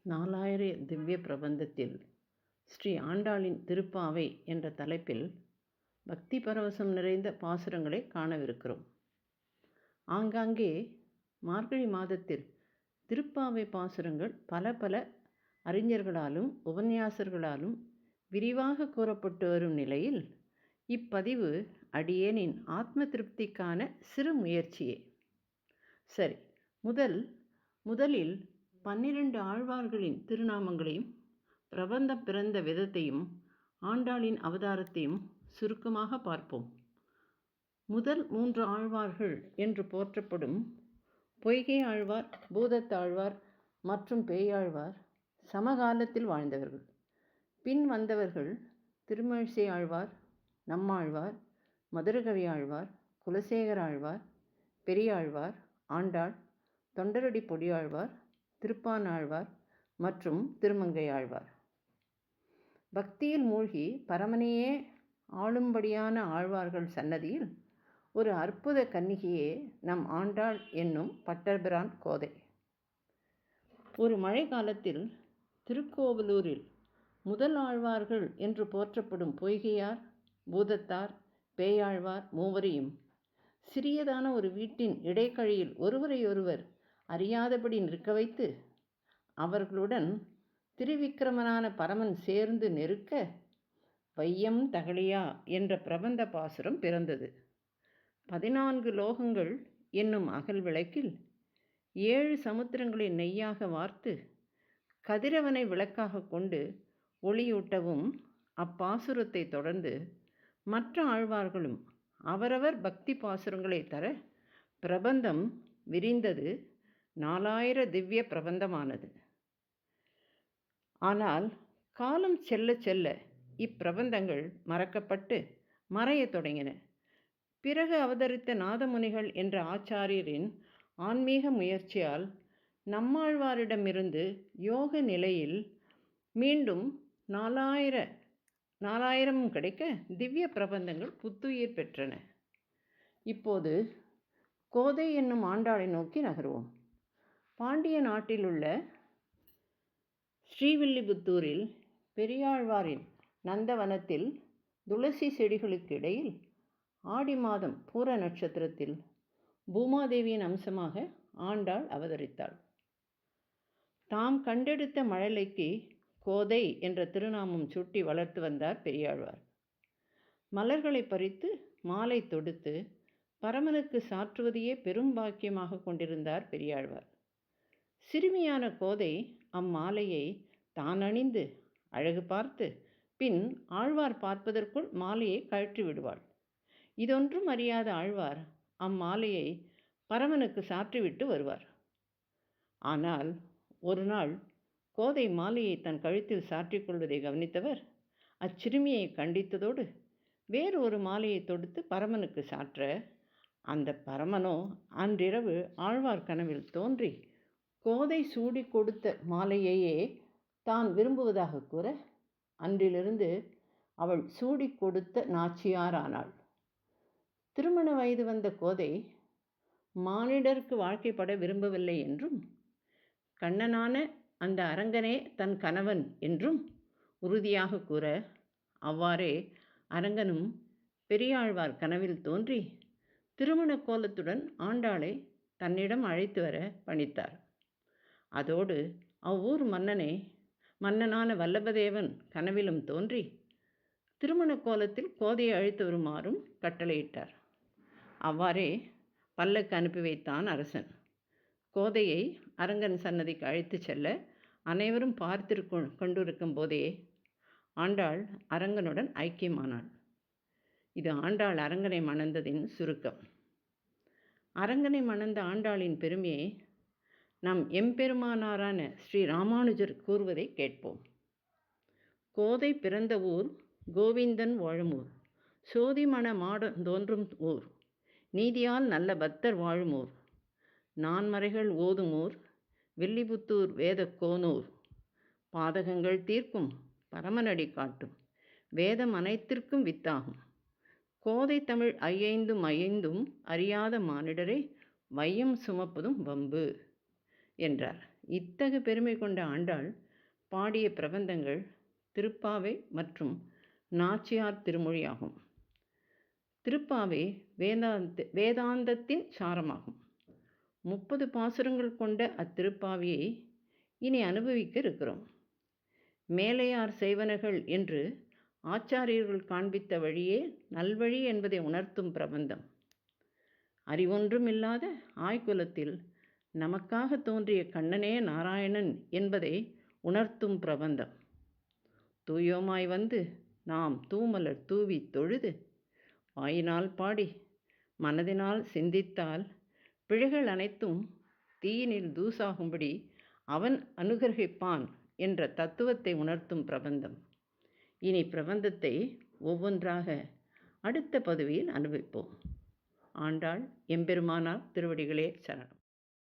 நாலாயிர திவ்ய பிரபந்தத்தில் ஸ்ரீ ஆண்டாளின் திருப்பாவை என்ற தலைப்பில் பக்தி பரவசம் நிறைந்த பாசுரங்களை காணவிருக்கிறோம். ஆங்காங்கே மார்கழி மாதத்தில் திருப்பாவை பாசுரங்கள் பல பல அறிஞர்களாலும் உபன்யாசர்களாலும் விரிவாக கூறப்பட்டு வரும் நிலையில் இப்பதிவு அடியேனின் ஆத்ம திருப்திக்கான சிறு முயற்சியே. சரி, முதலில் 12 ஆழ்வார்களின் திருநாமங்களையும் பிரபந்தம் பிறந்த விதத்தையும் ஆண்டாளின் அவதாரத்தையும் சுருக்கமாக பார்ப்போம். முதல் 3 ஆழ்வார்கள் என்று போற்றப்படும் பொய்கை ஆழ்வார், பூதத்தாழ்வார் மற்றும் பேயாழ்வார் சமகாலத்தில் வாழ்ந்தவர்கள். பின் வந்தவர்கள் திருமழிசை ஆழ்வார், நம்மாழ்வார், மதுரகவி ஆழ்வார், குலசேகர ஆழ்வார், பெரியாழ்வார், ஆண்டாள், தொண்டரடி பொடியாழ்வார், திருப்பானாழ்வார் மற்றும் திருமங்கை ஆழ்வார். பக்தியில் மூழ்கி பரமனையே ஆளும்படியான ஆழ்வார்கள் சன்னதியில் ஒரு அற்புத கன்னிகையே நம் ஆண்டாள் என்னும் பட்டர்பிரான் கோதை. ஒரு மழை காலத்தில் திருக்கோவலூரில் முதல் ஆழ்வார்கள் என்று போற்றப்படும் பொய்கையார், பூதத்தார், பேயாழ்வார் மூவரையும் சிறியதான ஒரு வீட்டின் இடைக்கழியில் ஒருவரையொருவர் அறியாதபடி நிற்க வைத்து அவர்களுடன் திருவிக்கிரமனான பரமன் சேர்ந்து நெருக்க வையம் தகழியா என்ற பிரபந்த பாசுரம் பிறந்தது. 14 லோகங்கள் என்னும் அகல் விளக்கில் 7 சமுத்திரங்களை நெய்யாக வார்த்து கதிரவனை விளக்காக கொண்டு ஒளியூட்டவும் அப்பாசுரத்தை தொடர்ந்து மற்ற ஆழ்வார்களும் அவரவர் பக்தி பாசுரங்களை தர பிரபந்தம் விரிந்தது. 4000 திவ்ய பிரபந்தமானது. ஆனால் காலம் செல்ல செல்ல இப்பிரபந்தங்கள் மறக்கப்பட்டு மறையத் தொடங்கின. பிறகு அவதரித்த நாதமுனிகள் என்ற ஆச்சாரியரின் ஆன்மீக முயற்சியால் நம்மாழ்வாரிடமிருந்து யோக நிலையில் மீண்டும் 4000 கிடைக்க திவ்ய பிரபந்தங்கள் புத்துயிர் பெற்றன. இப்போது கோதை என்னும் ஆண்டாளை நோக்கி நகருவோம். பாண்டிய நாட்டிலுள்ள ஸ்ரீவில்லிபுத்தூரில் பெரியாழ்வாரின் நந்தவனத்தில் துளசி செடிகளுக்கு இடையில் ஆடி மாதம் பூர நட்சத்திரத்தில் பூமாதேவியின் அம்சமாக ஆண்டாள் அவதரித்தாள். தாம் கண்டெடுத்த மழலைக்கு கோதை என்ற திருநாமம் சூட்டி வளர்த்து வந்தார் பெரியாழ்வார். மலர்களை பறித்து மாலை தொடுத்து பரமனுக்கு சாற்றுவதையே பெரும் பாக்கியமாக கொண்டிருந்தார் பெரியாழ்வார். சிறுமியான கோதை அம்மாலையை தான் அணிந்து அழகு பார்த்து பின் ஆழ்வார் பார்ப்பதற்குள் மாலையை கழற்றி விடுவாள். இதொன்றும் அறியாத ஆழ்வார் அம்மாலையை பரமனுக்கு சாற்றிவிட்டு வருவார். ஆனால் ஒரு நாள் கோதை மாலையை தன் கழுத்தில் சாற்றிக்கொள்வதை கவனித்தவர் அச்சிறுமியை கண்டித்ததோடு வேறு ஒரு மாலையை தொடுத்து பரமனுக்கு சாற்ற அந்த பரமனோ அன்றிரவு ஆழ்வார் கனவில் தோன்றி கோதை சூடி கொடுத்த மாலையையே தான் விரும்புவதாக கூற அன்றிலிருந்து அவள் சூடி கொடுத்த நாச்சியாரானாள். திருமண வயது வந்த கோதை மானிடருக்கு வாழ்க்கைப்பட விரும்பவில்லை என்றும் கண்ணனான அந்த அரங்கனே தன் கணவன் என்றும் உறுதியாக கூற அவ்வாறே அரங்கனும் பெரியாழ்வார் கனவில் தோன்றி திருமண கோலத்துடன் ஆண்டாளை தன்னிடம் அழைத்து வர பணித்தார். அதோடு அவ்வூர் மன்னனான வல்லபதேவன் கனவிலும் தோன்றி திருமண கோலத்தில் கோதையை அழைத்து வருமாறும் கட்டளையிட்டார். அவ்வாறே பல்லக்கு அனுப்பி வைத்தான் அரசன். கோதையை அரங்கன் சன்னதிக்கு அழைத்து செல்ல அனைவரும் கொண்டிருக்கும் போதே ஆண்டாள் அரங்கனுடன் ஐக்கியமானாள். இது ஆண்டாள் அரங்கனை மணந்ததின் சுருக்கம். அரங்கனை மணந்த ஆண்டாளின் பெருமையை நம் எம்பெருமானாரான ஸ்ரீ ராமானுஜர் கூறுவதை கேட்போம். கோதை பிறந்த ஊர் கோவிந்தன் வாழும் ஊர், சோதிமண மாட தோன்றும் ஊர், நீதியால் நல்ல பக்தர் வாழும் ஊர், நான்மறைகள் ஓதும் ஊர், வில்லிபுத்தூர் வேத கோனூர், பாதகங்கள் தீர்க்கும் பரமனடி காட்டும் வேதம் அனைத்திற்கும் வித்தாகும், கோதை தமிழ் ஐந்தும் அறியாத மானிடரை வையம் சுமப்பதும் வம்பு என்றார். இத்தகு பெருமை கொண்ட ஆண்டாள் பாடிய பிரபந்தங்கள் திருப்பாவை மற்றும் நாச்சியார் திருமொழியாகும். திருப்பாவை வேதாந்தத்தின் சாரமாகும். 30 பாசுரங்கள் கொண்ட அத்திருப்பாவையை இனி அனுபவிக்க இருக்கிறோம். மேலையார் செய்வனகள் என்று ஆச்சாரியர்கள் காண்பித்த வழியே நல்வழி என்பதை உணர்த்தும் பிரபந்தம். அறிவொன்றும் இல்லாத ஆய்குலத்தில் நமக்காக தோன்றிய கண்ணனே நாராயணன் என்பதை உணர்த்தும் பிரபந்தம். தூயோமாய் வந்து நாம் தூமலர் தூவி தொழுது வாயினால் பாடி மனதினால் சிந்தித்தால் பிழைகள் அனைத்தும் தீயினில் தூசாகும்படி அவன் அனுகிரகிப்பான் என்ற தத்துவத்தை உணர்த்தும் பிரபந்தம். இனி பிரபந்தத்தை ஒவ்வொன்றாக அடுத்த பகுதியில் அனுபவிப்போம். ஆண்டாள் எம்பெருமானார் திருவடிகளே சரணம்.